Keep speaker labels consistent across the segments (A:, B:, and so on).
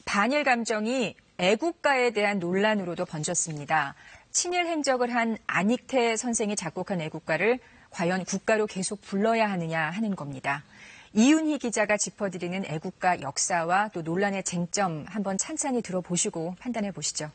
A: 반일 감정이 애국가에 대한 논란으로도 번졌습니다. 친일 행적을 한 안익태 선생이 작곡한 애국가를 과연 국가로 계속 불러야 하느냐 하는 겁니다. 이윤희 기자가 짚어드리는 애국가 역사와 또 논란의 쟁점 한번 찬찬히 들어보시고 판단해 보시죠.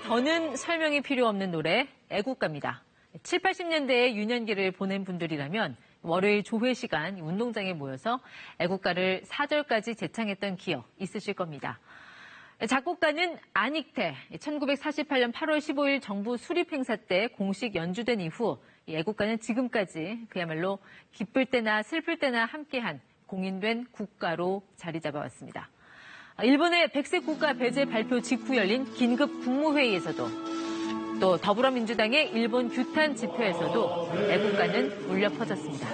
B: 더는 설명이 필요 없는 노래, 애국가입니다. 7, 80년대에 유년기를 보낸 분들이라면 월요일 조회 시간 운동장에 모여서 애국가를 4절까지 재창했던 기억 있으실 겁니다. 작곡가는 안익태, 1948년 8월 15일 정부 수립 행사 때 공식 연주된 이후 이 애국가는 지금까지 그야말로 기쁠 때나 슬플 때나 함께한 공인된 국가로 자리 잡아왔습니다. 일본의 백색 국가 배제 발표 직후 열린 긴급 국무회의에서도 또 더불어민주당의 일본 규탄 집회에서도 애국가는 울려 퍼졌습니다.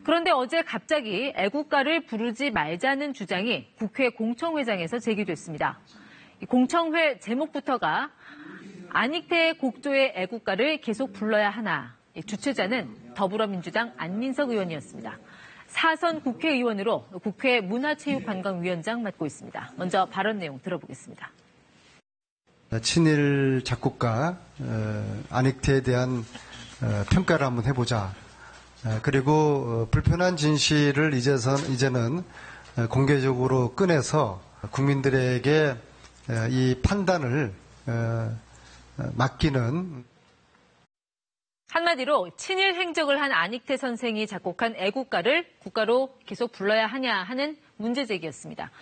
B: 그런데 어제 갑자기 애국가를 부르지 말자는 주장이 국회 공청회장에서 제기됐습니다. 공청회 제목부터가 안익태의 곡조의 애국가를 계속 불러야 하나. 주최자는 더불어민주당 안민석 의원이었습니다. 사선 국회의원으로 국회 문화체육관광위원장 맡고 있습니다. 먼저 발언 내용 들어보겠습니다.
C: 친일 작곡가 안익태에 대한 평가를 한번 해보자. 그리고 불편한 진실을 이제는 공개적으로 꺼내서 국민들에게 이 판단을 맡기는
B: 한마디로 친일 행적을 한 안익태 선생이 작곡한 애국가를 국가로 계속 불러야 하냐 하는 문제 제기였습니다.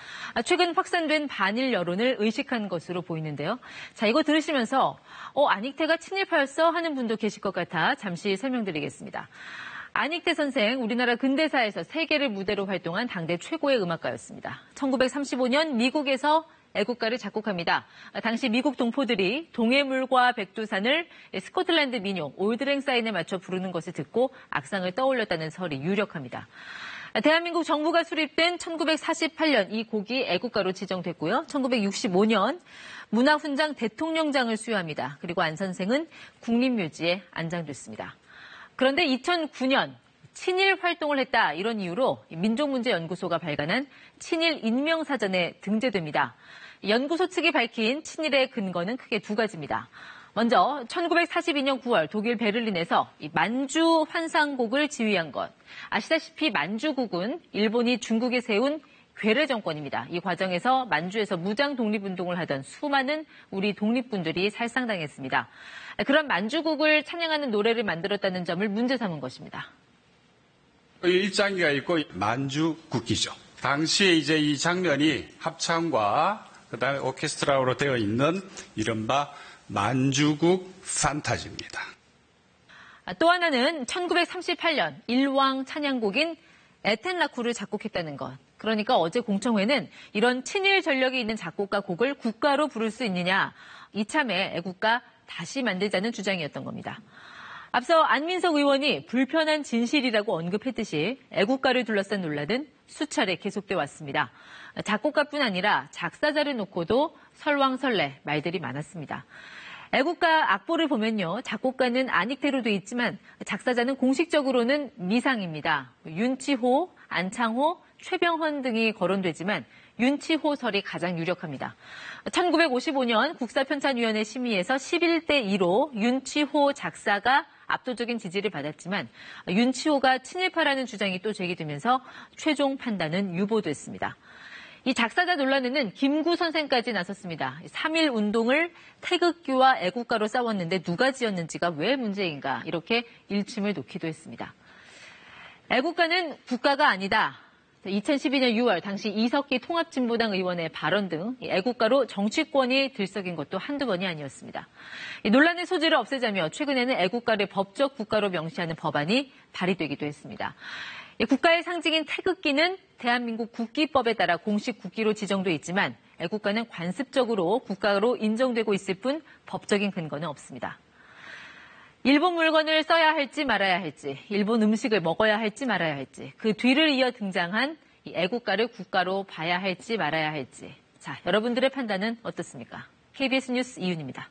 B: 최근 확산된 반일 여론을 의식한 것으로 보이는데요. 자, 이거 들으시면서 안익태가 친일파였어 하는 분도 계실 것 같아 잠시 설명드리겠습니다. 안익태 선생, 우리나라 근대사에서 세계를 무대로 활동한 당대 최고의 음악가였습니다. 1935년 미국에서 애국가를 작곡합니다. 당시 미국 동포들이 동해물과 백두산을 스코틀랜드 민요 올드랭 사인에 맞춰 부르는 것을 듣고 악상을 떠올렸다는 설이 유력합니다. 대한민국 정부가 수립된 1948년 이 곡이 애국가로 지정됐고요. 1965년 문화훈장 대통령장을 수여합니다. 그리고 안 선생은 국립묘지에 안장됐습니다. 그런데 2009년 친일 활동을 했다 이런 이유로 민족문제연구소가 발간한 친일 인명사전에 등재됩니다. 연구소 측이 밝힌 친일의 근거는 크게 두 가지입니다. 먼저 1942년 9월 독일 베를린에서 만주 환상곡을 지휘한 것. 아시다시피 만주국은 일본이 중국에 세운 괴뢰 정권입니다. 이 과정에서 만주에서 무장 독립운동을 하던 수많은 우리 독립군들이 살상당했습니다. 그런 만주국을 찬양하는 노래를 만들었다는 점을 문제 삼은 것입니다.
D: 일장기가 있고 만주국기죠. 당시에 이제 이 장면이 합창과 그다음에 오케스트라로 되어 있는 이른바 만주국 판타지입니다.
B: 또 하나는 1938년 일왕 찬양곡인 에텐라쿠를 작곡했다는 것. 그러니까 어제 공청회는 이런 친일 전력이 있는 작곡가 곡을 국가로 부를 수 있느냐, 이참에 애국가 다시 만들자는 주장이었던 겁니다. 앞서 안민석 의원이 불편한 진실이라고 언급했듯이 애국가를 둘러싼 논란은 수차례 계속돼 왔습니다. 작곡가뿐 아니라 작사자를 놓고도 설왕설래 말들이 많았습니다. 애국가 악보를 보면요. 작곡가는 안익태로 돼 있지만 작사자는 공식적으로는 미상입니다. 윤치호, 안창호, 최병헌 등이 거론되지만 윤치호설이 가장 유력합니다. 1955년 국사편찬위원회 심의에서 11대 2로 윤치호 작사가 압도적인 지지를 받았지만 윤치호가 친일파라는 주장이 또 제기되면서 최종 판단은 유보됐습니다. 이 작사자 논란에는 김구 선생까지 나섰습니다. 3.1 운동을 태극기와 애국가로 싸웠는데 누가 지었는지가 왜 문제인가 이렇게 일침을 놓기도 했습니다. 애국가는 국가가 아니다. 2012년 6월 당시 이석기 통합진보당 의원의 발언 등 애국가로 정치권이 들썩인 것도 한두 번이 아니었습니다. 논란의 소지를 없애자며 최근에는 애국가를 법적 국가로 명시하는 법안이 발의되기도 했습니다. 국가의 상징인 태극기는 대한민국 국기법에 따라 공식 국기로 지정돼 있지만 애국가는 관습적으로 국가로 인정되고 있을 뿐 법적인 근거는 없습니다. 일본 물건을 써야 할지 말아야 할지, 일본 음식을 먹어야 할지 말아야 할지, 그 뒤를 이어 등장한 이 애국가를 국가로 봐야 할지 말아야 할지. 자, 여러분들의 판단은 어떻습니까? KBS 뉴스 이윤입니다.